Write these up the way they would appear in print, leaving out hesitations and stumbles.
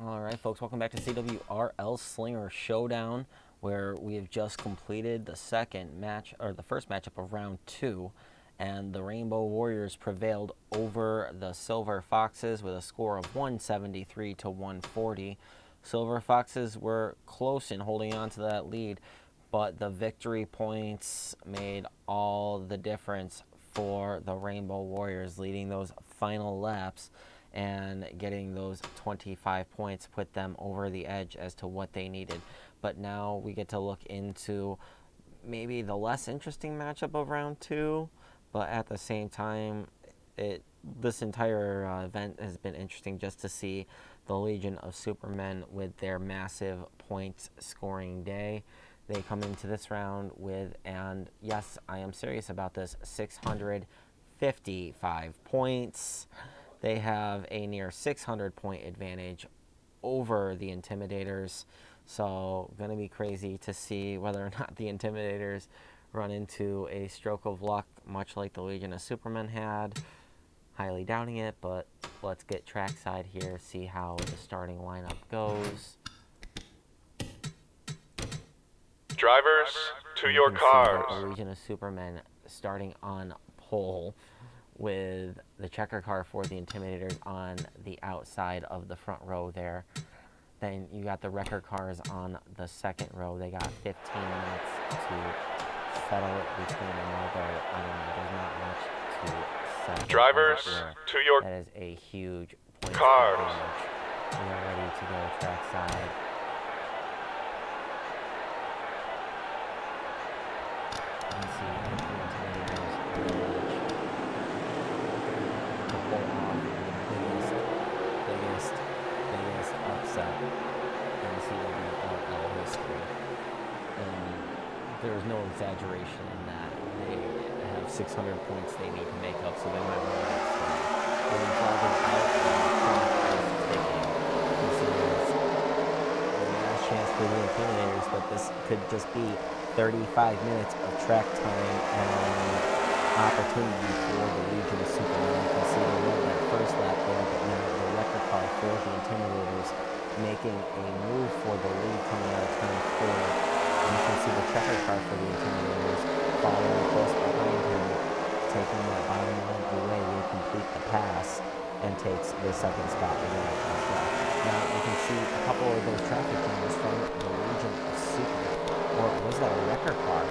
Alright folks, welcome back to CWRL Slinger Showdown, where we have just completed the first matchup of round 2, and the Rainbow Warriors prevailed over the Silver Foxes with a score of 173 to 140. Silver Foxes were close in holding on to that lead, but the victory points made all the difference for the Rainbow Warriors, leading those final laps and getting those 25 points put them over the edge as to what they needed. But now we get to look into maybe the less interesting matchup of round 2, but at the same time, this entire event has been interesting just to see the Legion of Supermen with their massive points scoring day. They come into this round with, and yes, I am serious about this, 655 points. They have a near 600 point advantage over the Intimidators. So going to be crazy to see whether or not the Intimidators run into a stroke of luck, much like the Legion of Supermen had. Highly doubting it, but let's get trackside here, see how the starting lineup goes. Drivers, to your cars. The Legion of Supermen starting on pole, with the checker car for the Intimidators on the outside of the front row there. Then you got the wrecker cars on the second row. They got 15 minutes to settle it between them, although I don't know, there's not much to settle. Drivers, to your That is a huge point cars. advantage. We are ready to go trackside. Let's see if the Intimidators biggest upset in CWRL history. And there's no exaggeration in that. They have 600 points they need to make up, so they might want to get started. They're involving out and the clock is ticking. This is the last chance for the Intimidators, but this could just be 35 minutes of track time and opportunity for the Legion of Supermen. You can see they led that first lap there, but now the wrecker car for the Intimidators making a move for the lead coming out of turn 4. And you can see the checker car for the Intimidators following close behind him, taking that bottom line away to complete the pass and takes the second spot away as well. Now you can see a couple of those traffic jams from the Legion of Supermen. Or was that a wrecker car?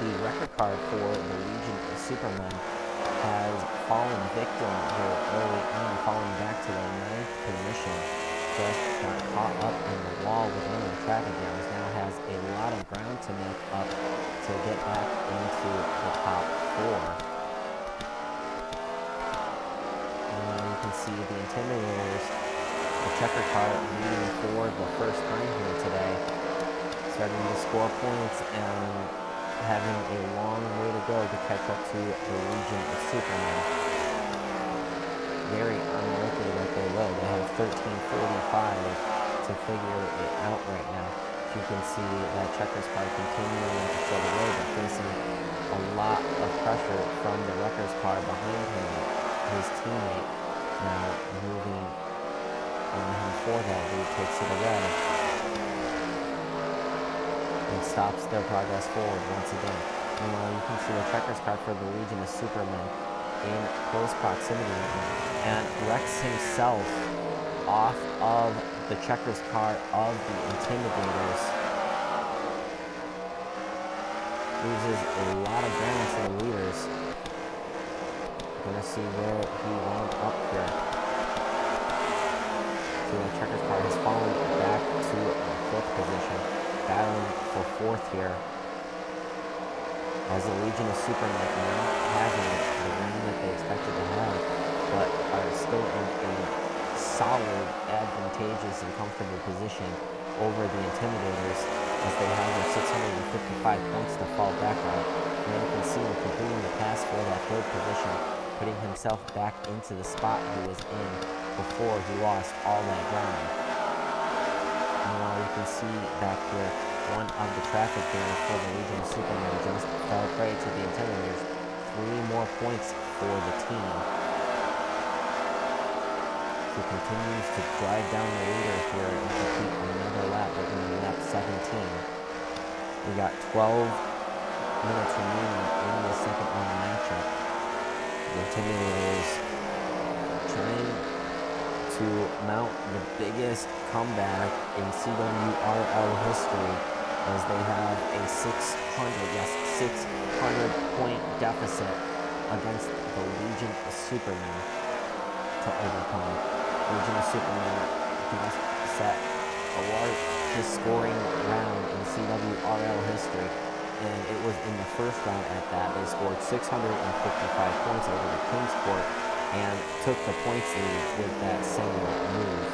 The wrecker car for the Legion of Supermen has fallen victim here early on, falling back to the 9th position. Just got caught up in the wall with one of the traffic jams. Now has a lot of ground to make up to get back into the top 4. And you can see the Intimidators, the checker car, leading for the first time here today, starting to score points and having a long way to go to catch up to the Legion of Supermen. Very unlikely that they will. They have 13:45 to figure it out right now. You can see that checkers car continuing to show the way, but facing a lot of pressure from the wreckers car behind him, his teammate, now moving on him for that lead, takes it away. And stops their progress forward once again. Meanwhile, you can see the checkers car for the Legion of Supermen in close proximity and wrecks himself off of the checkers car of the Intimidators. Loses a lot of ground to the leaders. Gonna see where he wound up here. So the checkers car has fallen back to the 5th position, battling for 4th here, as the Legion of Supermen not having the win that they expected to have, but are still in a solid, advantageous, and comfortable position over the Intimidators, as they have their 655 points to fall back on. And you can see him completing the pass for that 3rd position, putting himself back into the spot he was in before he lost all that ground. Meanwhile, you can see back here, one of the traffic jams for the Legion of Supermen just fell prey to the Intimidators. 3 more points for the team. He continues to drive down the leader here and complete another lap, making lap 17. We got 12 minutes remaining in the second round matchup. The Intimidators trying to mount the biggest comeback in CWRL history as they have a 600 point deficit against the Legion of Supermen to overcome. Legion of Supermen just set a largest scoring round in CWRL history, and it was in the first round at that. They scored 655 points over the Kingsport and took the points lead with that single move.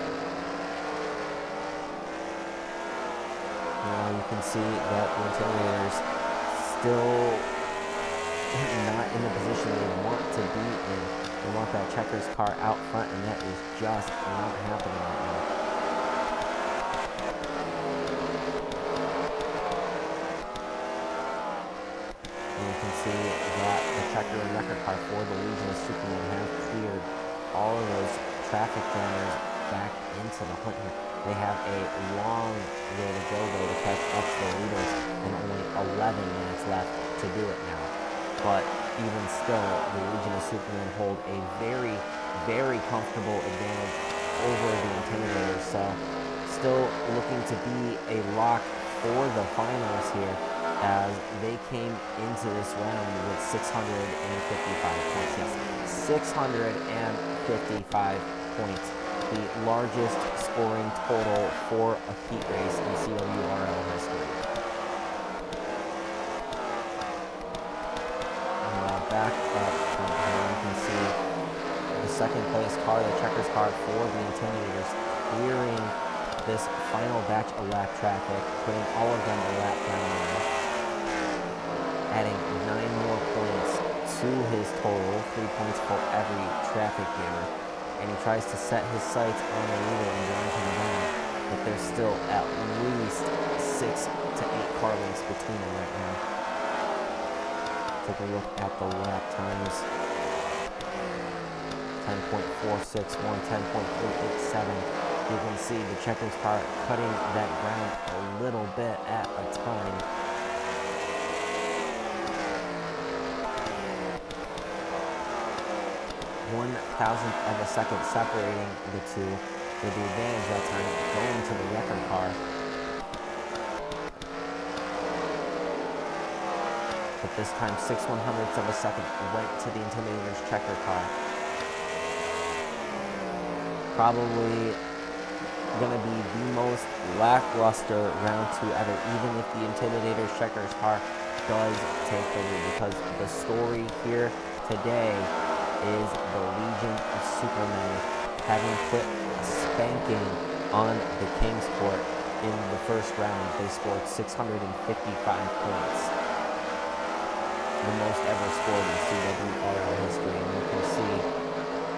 Now you can see that the Intimidators still not in the position they want to be in. They want that checkers car out front, and that is just not happening right now. And you can see that the checker and wrecker car for the Legion of Supermen have cleared all of those traffic jammers back into the hunt here. They have a long way to go, though, to catch up to the leaders, and only 11 minutes left to do it now. But even still, the Legion of Supermen hold a very, very comfortable advantage over the Intimidators. So still looking to be a lock for the finals here, as they came into this round with 655 points. Yes, 655 points. The largest scoring total for a heat race in CWRL history. Back up from here, you can see the second place car, the checkers car for the Intimidators, clearing this final batch of lap traffic, putting all of them a lap down now, adding 9 more points to his total, 3 points for every traffic jammer, and he tries to set his sights on the leader and drive him down, but there's still at least 6 to 8 car lengths between them right now. Take a look at the lap times. 10.461, 10.387. You can see the checkers car cutting that ground a little bit at a time. 1,000th of a second separating the two, with the advantage that time going to the wrecker car. But this time 6/100ths of a second went to the Intimidators checker car. Probably going to be the most lackluster round 2 ever, even if the Intimidators checkers car does take the lead, because the story here today is the Legion of Supermen having put a spanking on the Kingsport in the first round. They scored 655 points. The most ever scored in CWRL history, and you can see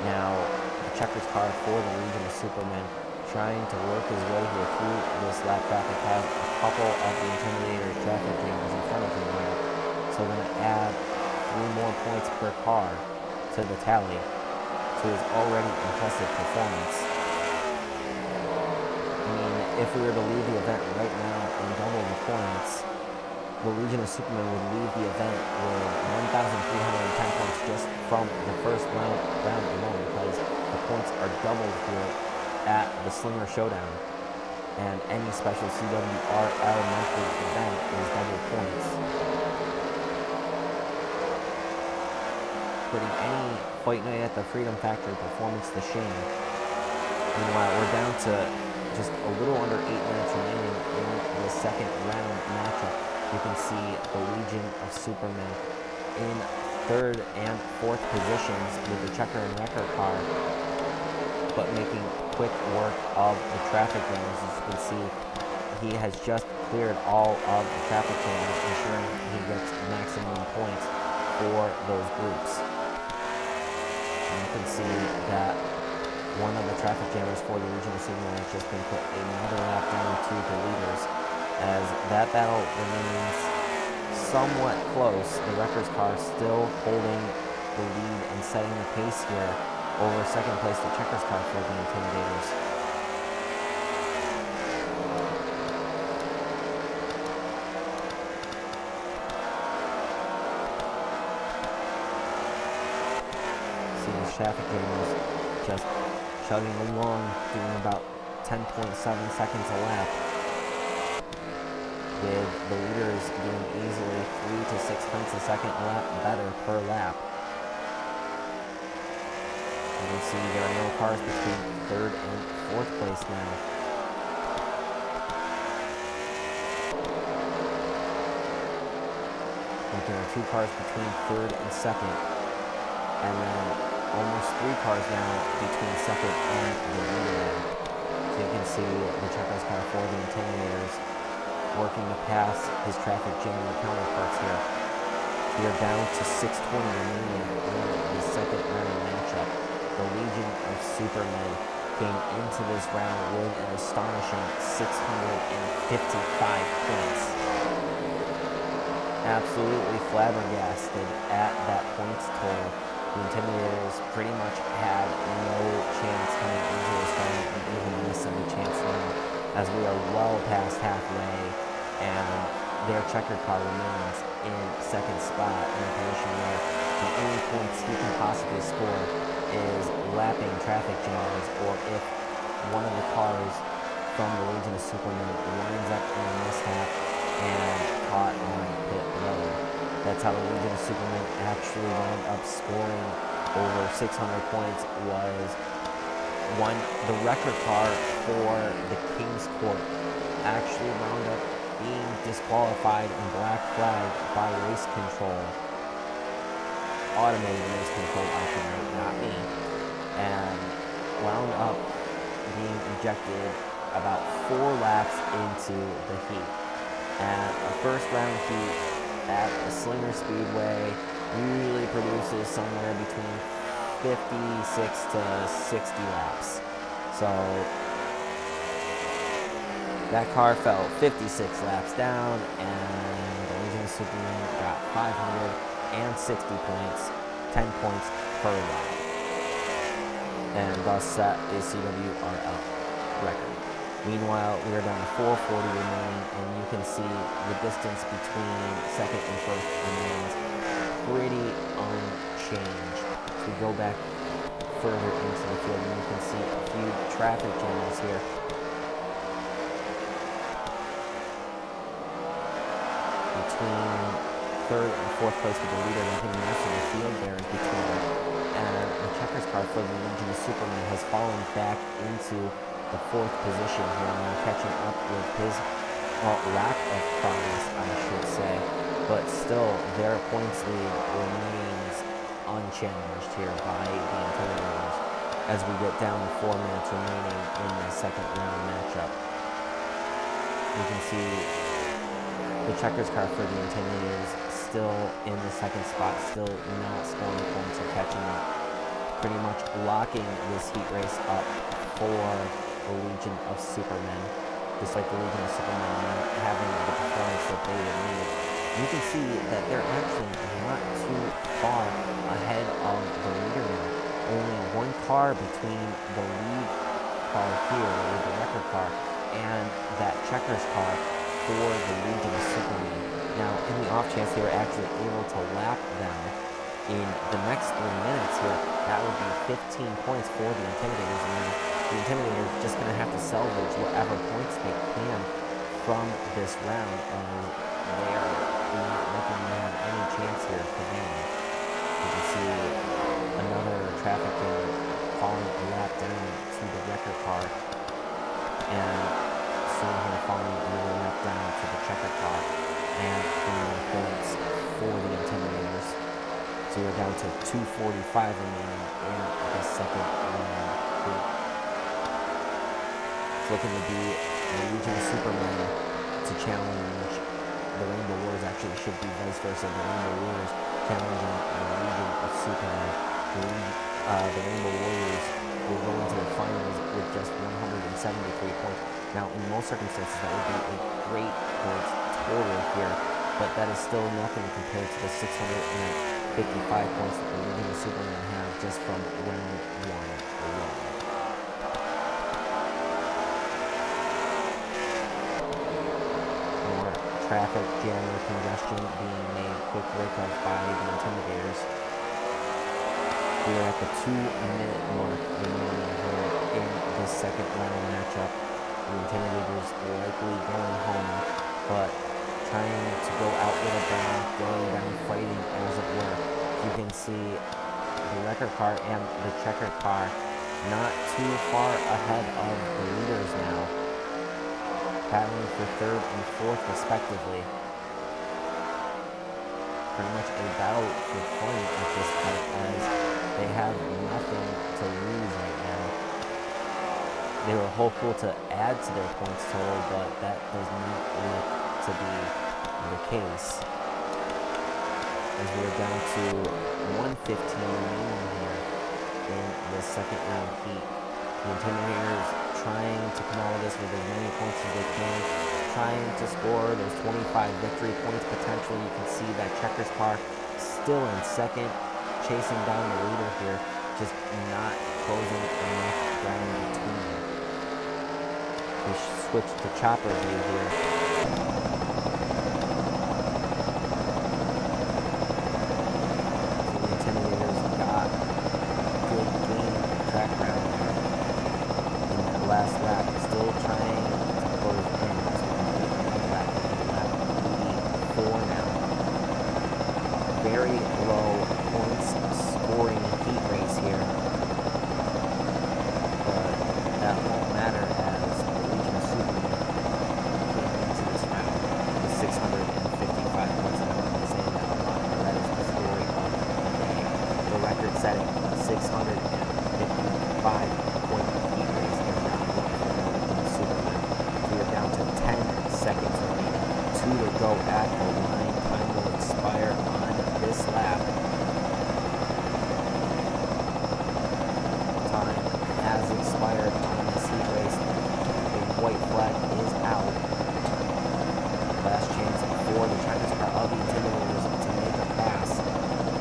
now the checkers car for the Legion of Supermen trying to work his way here through this lap traffic, has a couple of the Intimidators traffic jammers in front of him now, so going to add 3 more points per car to the tally to his already impressive performance. I mean, if we were to leave the event right now and double the points, the Legion of Supermen would leave the event with 1,310 points just from the first round alone, because the points are doubled here at the Slinger Showdown, and any special CWRL monthly event is double points. Putting any Fight Night at the Freedom Factory performance to shame. Meanwhile, we're down to just a little under 8 minutes remaining in the second round matchup. You can see the Legion of Supermen in 3rd and 4th positions with the checker and wrecker car, but making quick work of the traffic jammers. As you can see, he has just cleared all of the traffic jammers, ensuring he gets maximum points for those groups. And you can see that one of the traffic jammers for the Legion of Supermen has just been put another lap down to the leaders, as that battle remains somewhat close. The wrecker's car still holding the lead and setting the pace here over second place, the checkers car for the Intimidators. See these traffic jams just chugging along, doing about 10.7 seconds a lap, with the leaders doing easily 3 to 6 tenths a second a lap better per lap. You can see there are no cars between third and fourth place now. But there are 2 cars between third and second, and then almost 3 cars now between second and the leader. So you can see the checkers car for the Intimidators working to pass his traffic jamming counterparts here. We are down to 6:20 remaining in the second round matchup. The Legion of Supermen came into this round with an astonishing 655 points. Absolutely flabbergasted at that points total. The Intimidators pretty much had no chance coming into this round, and even less of a chance now, as we are well past halfway, and their checkered car remains in second spot in a position where the only points he can possibly score is lapping traffic jams, or if one of the cars from the Legion of Supermen lines up in a mishap and caught on pit road. That's how the Legion of Supermen actually wound up scoring over 600 points. Was the record car for the King's Court actually wound up being disqualified and black flagged by race control. Automated race control, I should note, not me. And wound up being ejected about 4 laps into the heat. And a first round heat at the Slinger Speedway usually produces somewhere between 56 to 60 laps. So that car fell 56 laps down, and the Legion of Supermen got 560 points, 10 points per lap, and thus set a CWRL record. Meanwhile, we are down to 440 remaining, and you can see the distance between second and first remains pretty unchanged. So we go back further into the field, and you can see a few traffic jams here. Between third and fourth place with the leader, nothing left in the field there is between them. And the checkers car for the Legion of Supermen has fallen back into the 4th position here, now catching up with his lack of progress, I should say. But still, their points lead remains unchallenged here by the Intimidators as we get down to 4 minutes remaining in the second round matchup. You can see the checkers car for the Intimidators still in the second spot, still not scoring points or catching up, pretty much locking this heat race up for the Legion of Supermen, despite the Legion of Supermen not having the performance that they would need. You can see that they're actually not too far ahead of the leader now. Only 1 car between the lead car here, the record car, and that checkers car for the Legion of Supermen. Now, in the off chance they were actually able to lap them in the next 3 minutes here, that would be 15 points for the Intimidators, and now the Intimidators just going to have to salvage whatever points they can from this round, and they are not looking to have any chance here to win. You can see another traffic jam falling a lap down to the record car, and soon here falling another lap down to the checker car, and 3 more points for the Intimidators. So we're down to 2:45 remaining in the second round. It's looking to be the Legion of Supermen to challenge the Rainbow Warriors. Actually, it should be vice versa. The Rainbow Warriors challenging the Legion of Supermen. The Rainbow Warriors will go into the finals with just 173 points. Now, in most circumstances, that would be a great points total here, but that is still nothing compared to the 655 points that the Legion of Supermen have just from round 1 alone. More traffic jammer congestion being made quick work of by the Intimidators. We are at the 2-minute mark remaining here in this second round matchup. The Intimidators likely going home, but trying to go out with a bang, going down fighting as it were. You can see the wrecker car and the checker car not too far ahead of the leaders now, battling for 3rd and 4th respectively. Pretty much a battle for point at this point, as they have nothing to lose right now. They were hopeful to add to their points total, but that does not look to be the case, as we are down to 1:15 remaining here in the second round heat. The Intimidators trying to come out of this with as many points as they can, trying to score those 25 victory points potentially. You can see that Checkers car still in second, chasing down the leader here, just not closing enough ground between them. We switch to chopper view here. The Intimidators got good gain track round there in that last lap, still trying to close in as we complete another lap. Lap 84 now. Very low points scoring heat race here, but that won't matter as the Legion of Supermen came into this round with 655 points. And I'm going to say that a lot, but that is the story of the day. The record-setting 655 point heat race in round 1 for the Legion of Supermen. We are down to 10 seconds remaining, 2 to go at the line. Time will expire on this lap. Time has expired on this heat race. The white flag is out. Last chance for the Chinese car of the Intimidators to make a pass.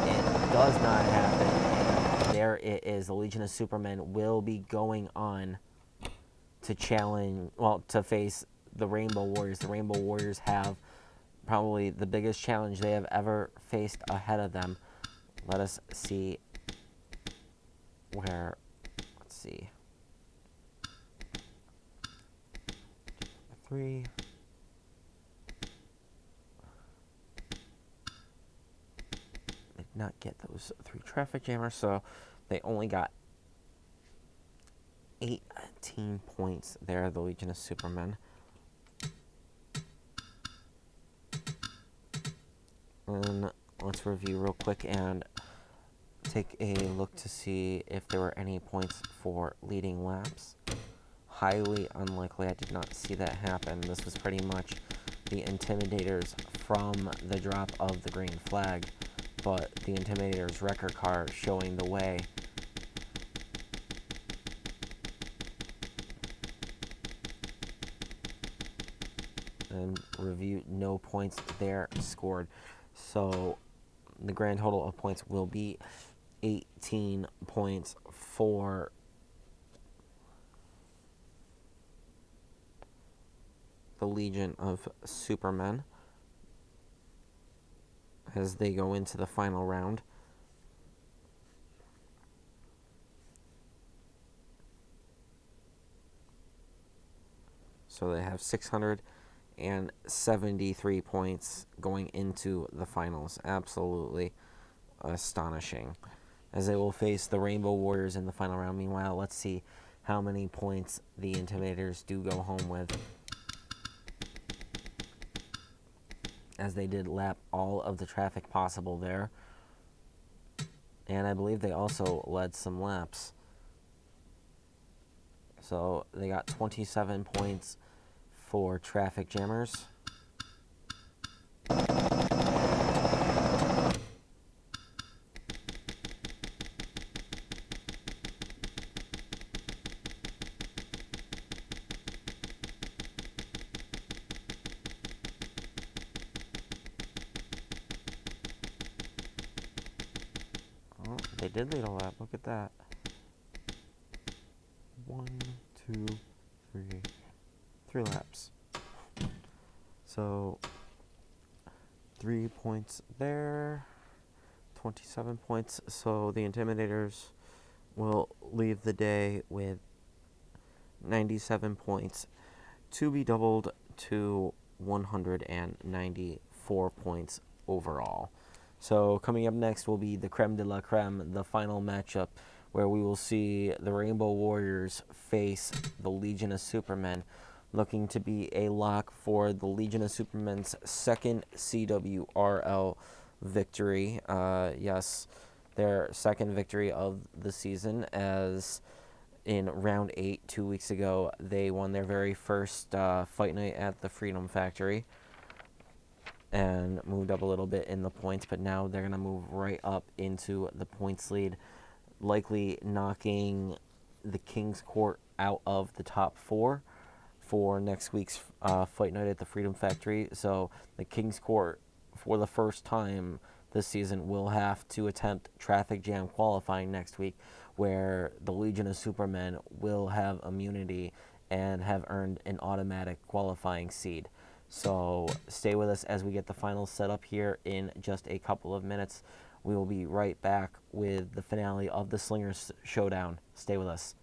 It does not happen, and there it is. The Legion of Supermen will be going on to challenge, well, to face the Rainbow Warriors. The Rainbow Warriors have probably the biggest challenge they have ever faced ahead of them. Let us see where, let's see. 3. Did not get those 3 traffic jammers, so they only got 18 points there, the Legion of Supermen. And let's review real quick and take a look to see if there were any points for leading laps. Highly unlikely. I did not see that happen. This was pretty much the Intimidators from the drop of the green flag, but the Intimidators wrecker car showing the way. And review, no points there scored. So the grand total of points will be 18 points for the Legion of Supermen as they go into the final round. So they have 673 points going into the finals. Absolutely astonishing. As they will face the Rainbow Warriors in the final round. Meanwhile, let's see how many points the Intimidators do go home with, as they did lap all of the traffic possible there. And I believe they also led some laps. So they got 27 points for traffic jammers. did lead a lap. Look at that. 1, 2, 3. 3 laps. So 3 points there. 27 points. So the Intimidators will leave the day with 97 points to be doubled to 194 points overall. So coming up next will be the creme de la creme, the final matchup, where we will see the Rainbow Warriors face the Legion of Supermen, looking to be a lock for the Legion of Supermen's second CWRL victory. Yes, their second victory of the season, as in round 8 2 weeks ago they won their very first fight night at the Freedom Factory and moved up a little bit in the points, but now they're going to move right up into the points lead, likely knocking the King's Court out of the top 4 for next week's fight night at the Freedom Factory. So the King's Court, for the first time this season, will have to attempt traffic jam qualifying next week, where the Legion of Supermen will have immunity and have earned an automatic qualifying seed. So stay with us as we get the final setup here in just a couple of minutes. We will be right back with the finale of the Slinger Showdown. Stay with us.